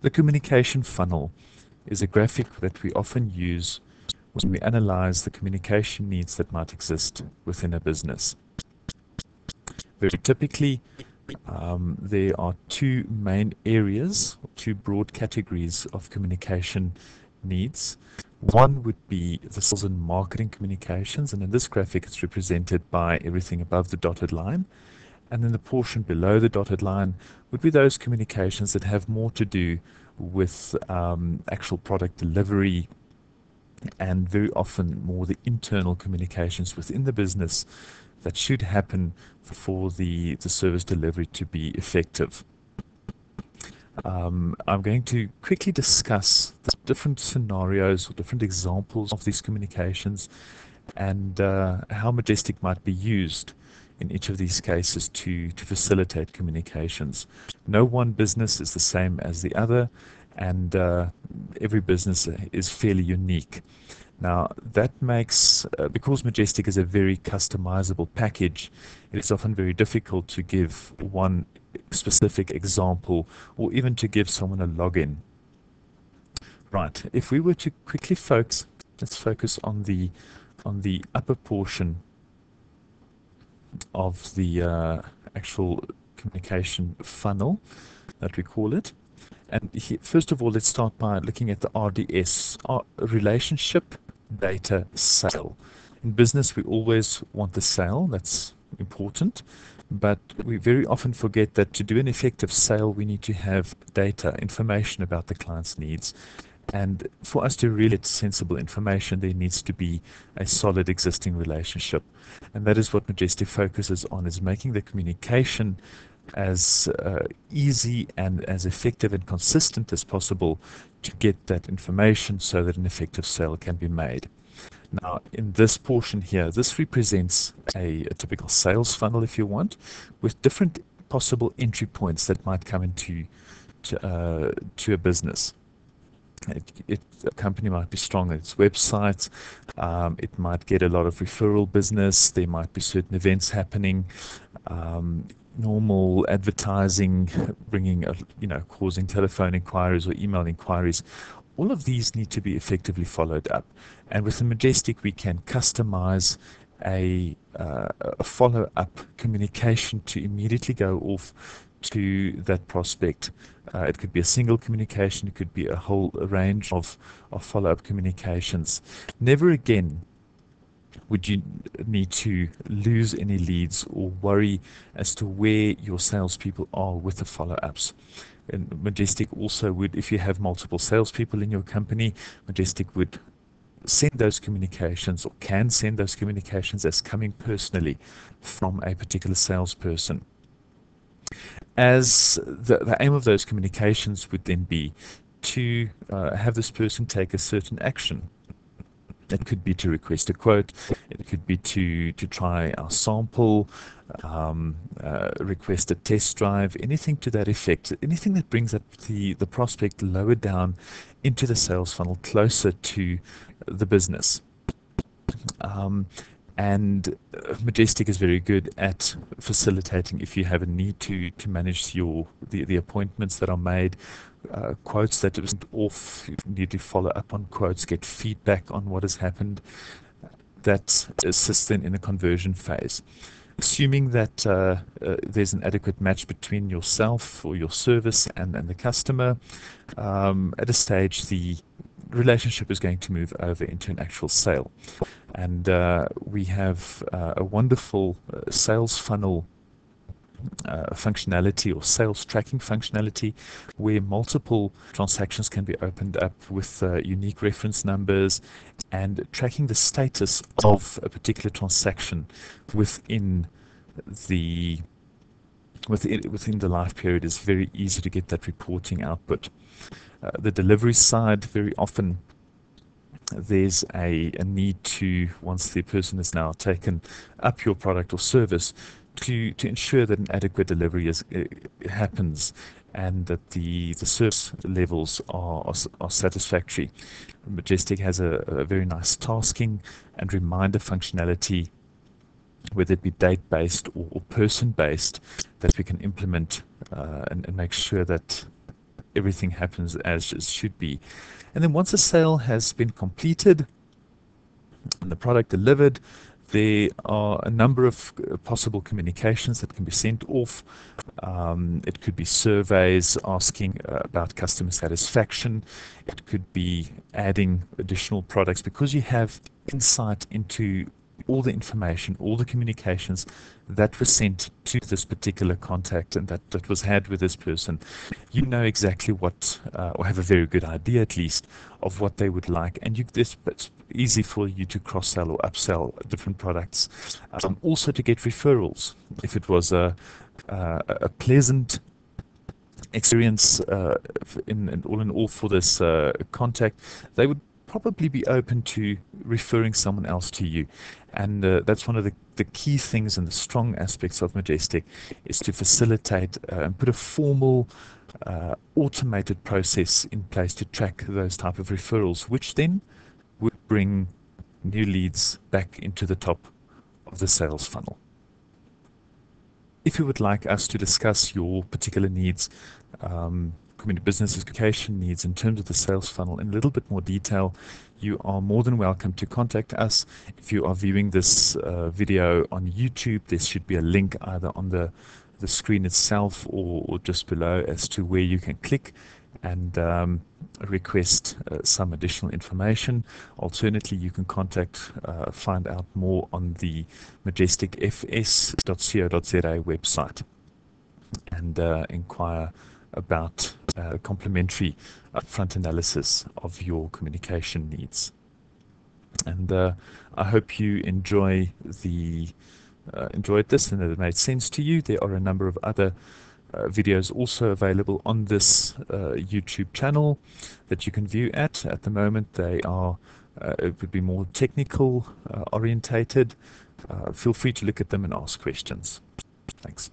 The communication funnel is a graphic that we often use when we analyze the communication needs that might exist within a business. Very typically, there are two main areas, two broad categories of communication needs. One would be the sales and marketing communications, and in this graphic it's represented by everything above the dotted line. And then the portion below the dotted line would be those communications that have more to do with actual product delivery, and very often more the internal communications within the business that should happen for the service delivery to be effective. I'm going to quickly discuss the different scenarios or different examples of these communications, and how Majestic might be used in each of these cases to facilitate communications. No one business is the same as the other, and every business is fairly unique. Now, that makes, because Majestic is a very customizable package, it is often very difficult to give one specific example or even to give someone a login. Right, if we were to quickly focus, let's focus on the upper portion of the actual communication funnel that we call it. And first of all, let's start by looking at the RDS, relationship data sale. In business, we always want the sale, that's important, but we very often forget that to do an effective sale, we need to have data, information about the client's needs. And for us to really get sensible information, there needs to be a solid existing relationship. And that is what Majestic focuses on, is making the communication as easy and as effective and consistent as possible to get that information so that an effective sale can be made. Now, in this portion here, this represents a typical sales funnel, if you want, with different possible entry points that might come into to a business. A company might be strong on its website, it might get a lot of referral business, there might be certain events happening, normal advertising, bringing, causing telephone inquiries or email inquiries. All of these need to be effectively followed up. And with the Majestic, we can customize a follow-up communication to immediately go off to that prospect. It could be a single communication, it could be a whole range of follow-up communications. Never again would you need to lose any leads or worry as to where your salespeople are with the follow-ups. And Majestic also would, if you have multiple salespeople in your company, Majestic would send those communications, or can send those communications as coming personally from a particular salesperson. As the aim of those communications would then be to have this person take a certain action. It could be to request a quote, it could be to try our sample, request a test drive, anything to that effect, anything that brings up the prospect lower down into the sales funnel, closer to the business. And Majestic is very good at facilitating, if you have a need to manage the appointments that are made, quotes that isn't off, you need to follow up on quotes, get feedback on what has happened. That assists then in the conversion phase. Assuming that there's an adequate match between yourself or your service and the customer, at a stage the relationship is going to move over into an actual sale. And we have a wonderful sales funnel functionality or sales tracking functionality where multiple transactions can be opened up with unique reference numbers, and tracking the status of a particular transaction within the life period is very easy to get that reporting output. The delivery side, very often there's a need to, once the person has now taken up your product or service, to ensure that an adequate delivery happens and that the service levels are satisfactory. Majestic has a very nice tasking and reminder functionality, whether it be date-based or person-based, that we can implement and make sure that everything happens as it should be. And then once a sale has been completed and the product delivered, there are a number of possible communications that can be sent off. It could be surveys asking about customer satisfaction. It could be adding additional products, because you have insight into all the information, all the communications that were sent to this particular contact and that was had with this person. You know exactly what, or have a very good idea at least, of what they would like, and it's easy for you to cross-sell or upsell different products. Also to get referrals. If it was a pleasant experience in all for this contact, they would probably be open to referring someone else to you. And that's one of the key things and the strong aspects of Majestic, is to facilitate and put a formal automated process in place to track those type of referrals, which then would bring new leads back into the top of the sales funnel. If you would like us to discuss your particular needs, community business education needs in terms of the sales funnel in a little bit more detail, you are more than welcome to contact us. If you are viewing this video on YouTube, there should be a link either on the screen itself or just below as to where you can click and request some additional information. Alternately, you can find out more on the majesticfs.co.za website and inquire about complimentary upfront analysis of your communication needs. And I hope you enjoyed this and that it made sense to you. There are a number of other videos also available on this YouTube channel that you can view at. At the moment, they are it would be more technical orientated. Feel free to look at them and ask questions. Thanks.